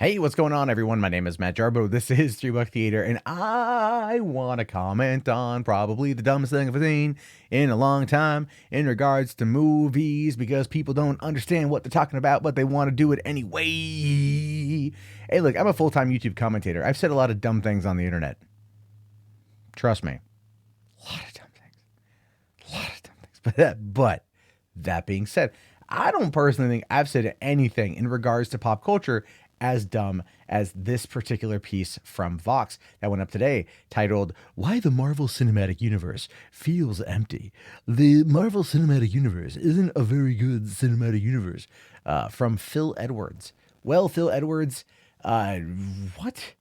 Hey, what's going on, everyone? My name is Matt Jarbo. This is $3 Theater, and I want to comment on probably the dumbest thing I've seen in a long time in regards to movies because people don't understand what they're talking about, but they want to do it anyway. Hey, look, I'm a full-time YouTube commentator. I've said a lot of dumb things on the internet. Trust me. A lot of dumb things. A lot of dumb things. But that being said, I don't personally think I've said anything in regards to pop culture as dumb as this particular piece from Vox that went up today titled, "Why the Marvel Cinematic Universe Feels Empty. The Marvel Cinematic Universe isn't a very good cinematic universe," from Phil Edwards. Well, Phil Edwards, what?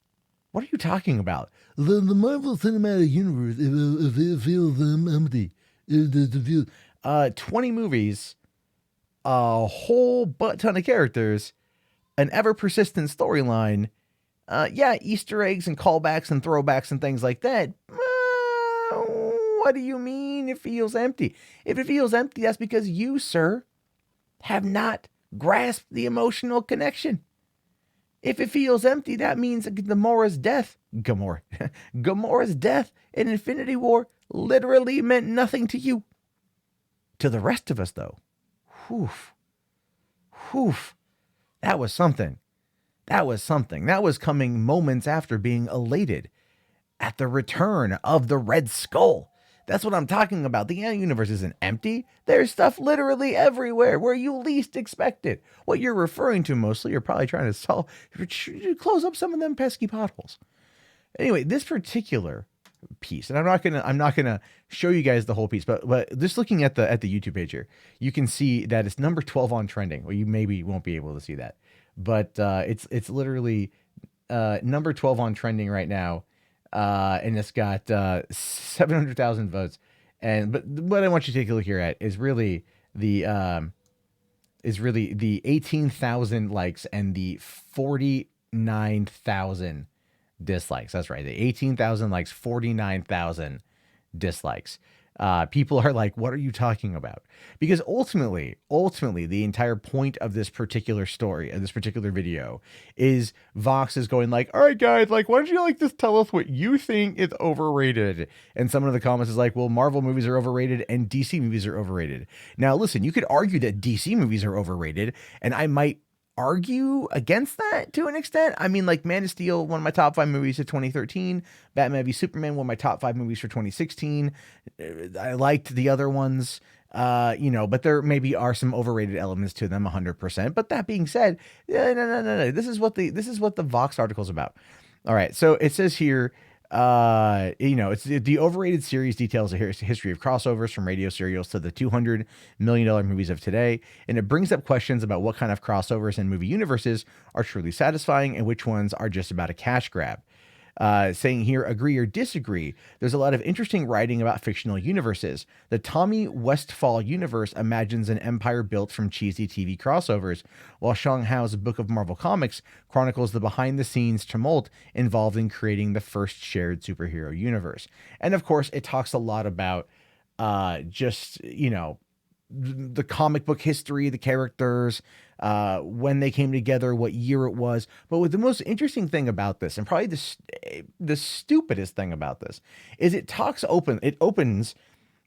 What are you talking about? The Marvel Cinematic Universe it feels empty. 20 movies, a whole butt ton of characters, an ever-persistent storyline, yeah, Easter eggs and callbacks and throwbacks and things like that. What do you mean it feels empty? If it feels empty, that's because you, sir, have not grasped the emotional connection. If it feels empty, that means Gamora's death in Infinity War literally meant nothing to you. To the rest of us, though, whew, that was something. That was coming moments after being elated at the return of the Red Skull. That's what I'm talking about. The universe isn't empty. There's stuff literally everywhere where you least expect it. What you're referring to mostly, you're probably trying to close up some of them pesky potholes. Anyway, this particular piece, and I'm not gonna show you guys the whole piece, but just looking at the YouTube page here, you can see that it's number 12 on trending. Well, you maybe won't be able to see that, but it's literally number 12 on trending right now, and it's got 700,000 votes. But what I want you to take a look here at is really the 18,000 likes and the 49,000 dislikes. That's right. The 18,000 likes, 49,000 dislikes. People are like, what are you talking about? Because ultimately, the entire point of this particular story, of this particular video, is Vox is going like, all right, guys, like, why don't you like just tell us what you think is overrated? And someone in the comments is like, well, Marvel movies are overrated and DC movies are overrated. Now, listen, you could argue that DC movies are overrated, and I might argue against that to an extent. I mean, like Man of Steel, one of my top 5 movies of 2013. Batman v Superman, one of my top 5 movies for 2016. I liked the other ones, but there maybe are some overrated elements to them, 100%. But that being said, no. This is what the Vox article is about. All right, so it says here, it's the overrated series details a history of crossovers from radio serials to the $200 million movies of today. And it brings up questions about what kind of crossovers and movie universes are truly satisfying and which ones are just about a cash grab. Saying here, agree or disagree, there's a lot of interesting writing about fictional universes. The Tommy Westphal universe imagines an empire built from cheesy TV crossovers, while Shang Hao's Book of Marvel Comics chronicles the behind-the-scenes tumult involved in creating the first shared superhero universe. And of course, it talks a lot about the comic book history, the characters, when they came together, what year it was. But what the most interesting thing about this, and probably the stupidest thing about this, is it opens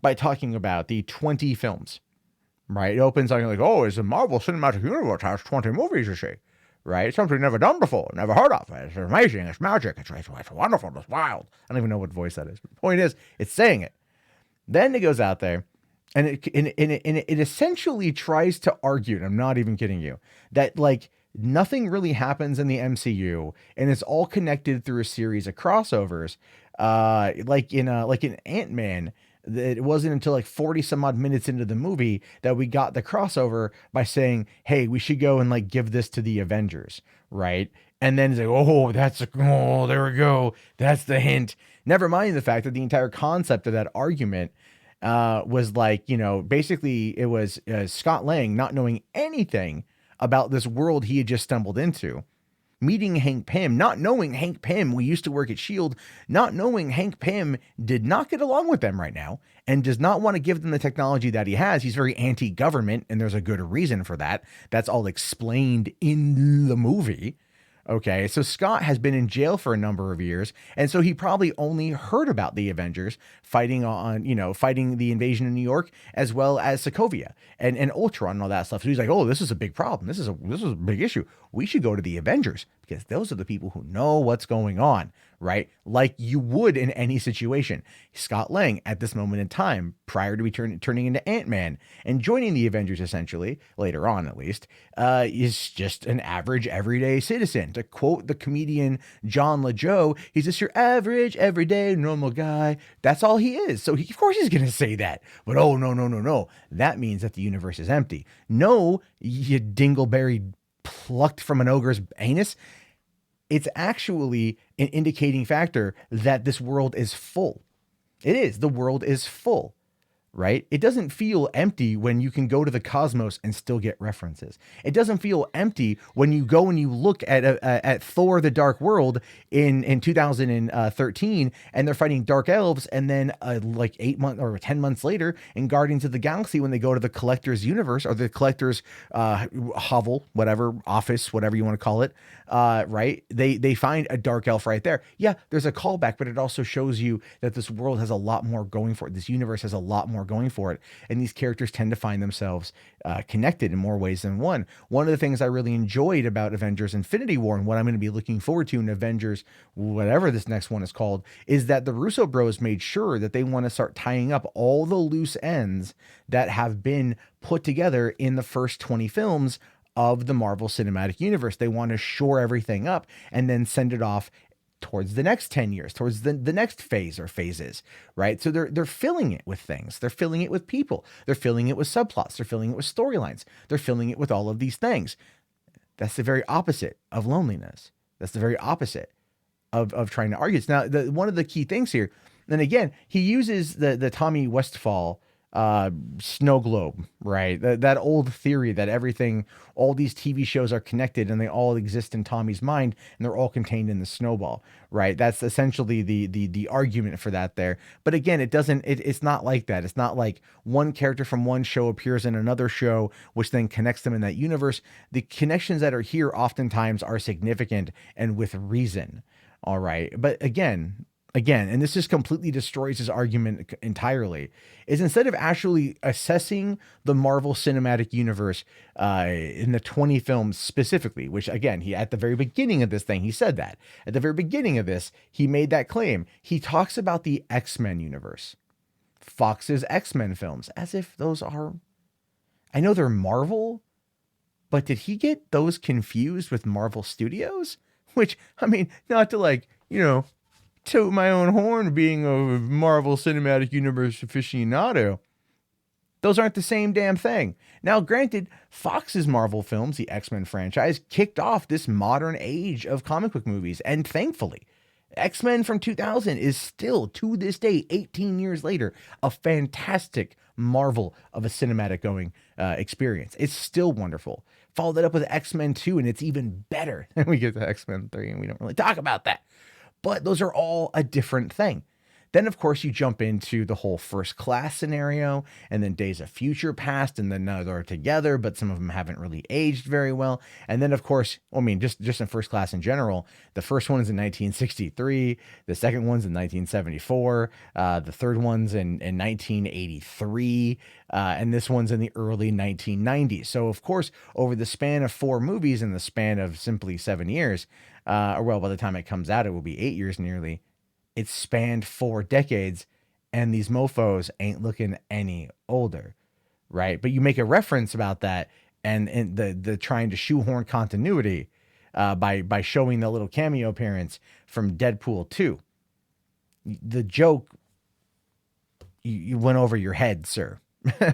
by talking about the 20 films, right? It opens talking like, oh, it's a Marvel Cinematic Universe, has 20 movies, you see, right? It's something never done before, never heard of. It's amazing, it's magic, it's wonderful, it's wild. I don't even know what voice that is. But the point is, it's saying it. Then it goes out there, and it essentially tries to argue, and I'm not even kidding you, that like nothing really happens in the MCU, and it's all connected through a series of crossovers. Like in Ant-Man, it wasn't until like 40 some odd minutes into the movie that we got the crossover by saying, hey, we should go and like give this to the Avengers, right? And then it's like, there we go. That's the hint. Never mind the fact that the entire concept of that argument was like, basically it was Scott Lang not knowing anything about this world he had just stumbled into, meeting Hank Pym, not knowing Hank Pym, we used to work at S.H.I.E.L.D., not knowing Hank Pym did not get along with them right now and does not want to give them the technology that he has. He's very anti-government, and there's a good reason for that. That's all explained in the movie. Okay, so Scott has been in jail for a number of years, and so he probably only heard about the Avengers fighting on, fighting the invasion of New York as well as Sokovia and Ultron and all that stuff. So he's like, "Oh, this is a big problem. This is a big issue. We should go to the Avengers because those are the people who know what's going on." Right? Like you would in any situation. Scott Lang, at this moment in time, prior to turning into Ant-Man and joining the Avengers essentially, later on at least, is just an average, everyday citizen. To quote the comedian John LaJoe, he's just your average, everyday, normal guy. That's all he is. So of course he's going to say that. But oh, no, no, no, no. That means that the universe is empty. No, you dingleberry plucked from an ogre's anus. It's actually an indicating factor that this world is full. It is. The world is full, right? It doesn't feel empty when you can go to the cosmos and still get references. It doesn't feel empty when you go and you look at Thor: The Dark World in 2013, and they're fighting dark elves, and then like 8 months or 10 months later in Guardians of the Galaxy, when they go to the Collector's universe or the Collector's hovel, whatever office, whatever you want to call it, right? They find a dark elf right there. Yeah, there's a callback, but it also shows you that this world has a lot more going for it. This universe has a lot more going for it, and these characters tend to find themselves connected in more ways than one. One of the things I really enjoyed about Avengers Infinity War, and what I'm going to be looking forward to in Avengers, whatever this next one is called, is that the Russo bros made sure that they want to start tying up all the loose ends that have been put together in the first 20 films of the Marvel Cinematic Universe. They want to shore everything up and then send it off towards the next 10 years, towards the next phase or phases, right? So they're filling it with things. They're filling it with people. They're filling it with subplots. They're filling it with storylines. They're filling it with all of these things. That's the very opposite of loneliness. That's the very opposite of trying to argue. It's now one of the key things here. And again, he uses the Tommy Westphal snow globe, right? That old theory that everything, all these TV shows are connected and they all exist in Tommy's mind and they're all contained in the snowball, right? That's essentially the argument for that there. But again, it's not like that. It's not like one character from one show appears in another show, which then connects them in that universe. The connections that are here oftentimes are significant and with reason. All right. But again, and this just completely destroys his argument entirely, is instead of actually assessing the Marvel Cinematic Universe in the 20 films specifically, which again, he at the very beginning of this thing, he said that. At the very beginning of this, he made that claim. He talks about the X-Men universe, Fox's X-Men films, as if those are, I know they're Marvel, but did he get those confused with Marvel Studios? Which, I mean, not to like, toot my own horn being a Marvel Cinematic Universe aficionado. Those aren't the same damn thing. Now, granted, Fox's Marvel films, the X-Men franchise, kicked off this modern age of comic book movies. And thankfully, X-Men from 2000 is still, to this day, 18 years later, a fantastic marvel of a cinematic going experience. It's still wonderful. Follow that up with X-Men 2, and it's even better. And we get to X-Men 3, and we don't really talk about that. But those are all a different thing. Then, of course, you jump into the whole First Class scenario, and then Days of Future Past, and then now they're together, but some of them haven't really aged very well. And then, of course, just in First Class in general, the first one is in 1963, the second one's in 1974, the third one's in 1983, and this one's in the early 1990s. So, of course, over the span of 4 movies in the span of simply 7 years, or well, by the time it comes out, it will be 8 years nearly. It's spanned 4 decades, and these mofos ain't looking any older, right? But you make a reference about that, and the trying to shoehorn continuity by showing the little cameo appearance from Deadpool 2. The joke, you went over your head, sir.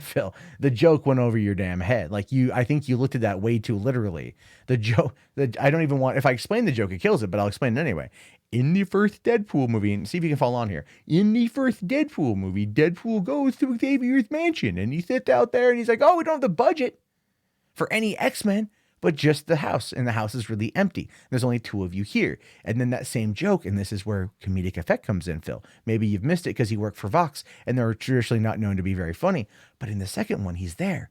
Phil, the joke went over your damn head. Like I think you looked at that way too literally. The joke, I don't even want, if I explain the joke, it kills it, but I'll explain it anyway. In the first Deadpool movie, and see if you can follow on here. In the first Deadpool movie, Deadpool goes to Xavier's mansion and he sits out there and he's like, oh, we don't have the budget for any X-Men, but just the house. And the house is really empty. There's only 2 of you here. And then that same joke, and this is where comedic effect comes in, Phil. Maybe you've missed it because he worked for Vox and they're traditionally not known to be very funny. But in the second one, he's there.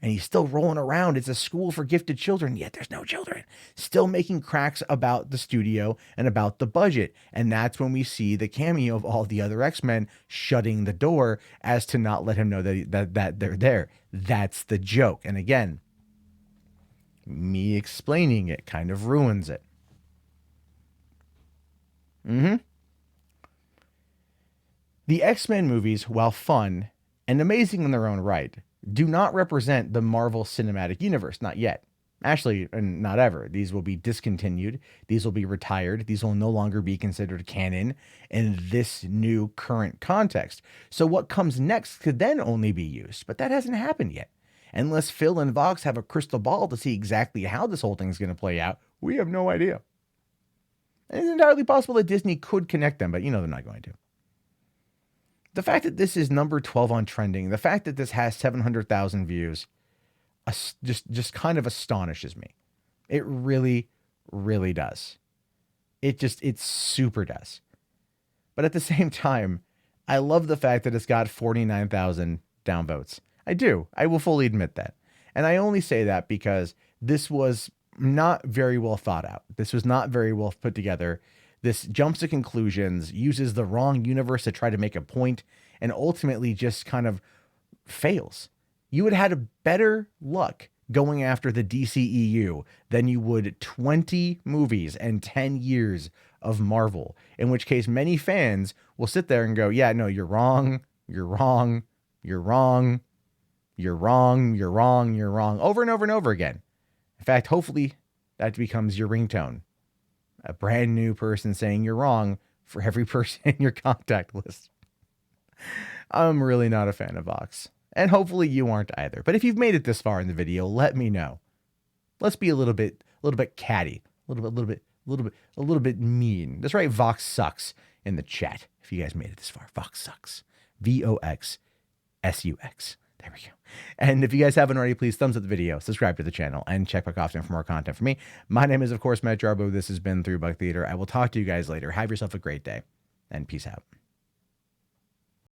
and he's still rolling around. It's a school for gifted children, yet there's no children. Still making cracks about the studio and about the budget. And that's when we see the cameo of all the other X-Men shutting the door as to not let him know that they're there. That's the joke. And again, me explaining it kind of ruins it. The X-Men movies, while fun and amazing in their own right, do not represent the Marvel Cinematic Universe, not yet. Actually, and not ever. These will be discontinued. These will be retired. These will no longer be considered canon in this new current context. So what comes next could then only be used, but that hasn't happened yet. Unless Phil and Vox have a crystal ball to see exactly how this whole thing is going to play out, we have no idea. And it's entirely possible that Disney could connect them, but you know they're not going to. The fact that this is number 12 on trending, the fact that this has 700,000 views, just kind of astonishes me. It really, really does. It super does. But at the same time, I love the fact that it's got 49,000 downvotes. I do. I will fully admit that. And I only say that because this was not very well thought out. This was not very well put together. This jumps to conclusions, uses the wrong universe to try to make a point, and ultimately just kind of fails. You would have had a better luck going after the DCEU than you would 20 movies and 10 years of Marvel, in which case many fans will sit there and go, yeah, no, you're wrong, you're wrong, you're wrong, you're wrong, you're wrong, you're wrong, over and over and over again. In fact, hopefully that becomes your ringtone. A brand new person saying you're wrong for every person in your contact list. I'm really not a fan of Vox, and hopefully you aren't either. But if you've made it this far in the video, let me know. Let's be a little bit catty, a little bit mean. Just write Vox sucks in the chat if you guys made it this far. Vox sucks. VOXSUX. There we go. And if you guys haven't already, please thumbs up the video, subscribe to the channel, and check back often for more content from me. My name is, of course, Matt Jarbo. This has been Through Buck Theater. I will talk to you guys later. Have yourself a great day, and peace out.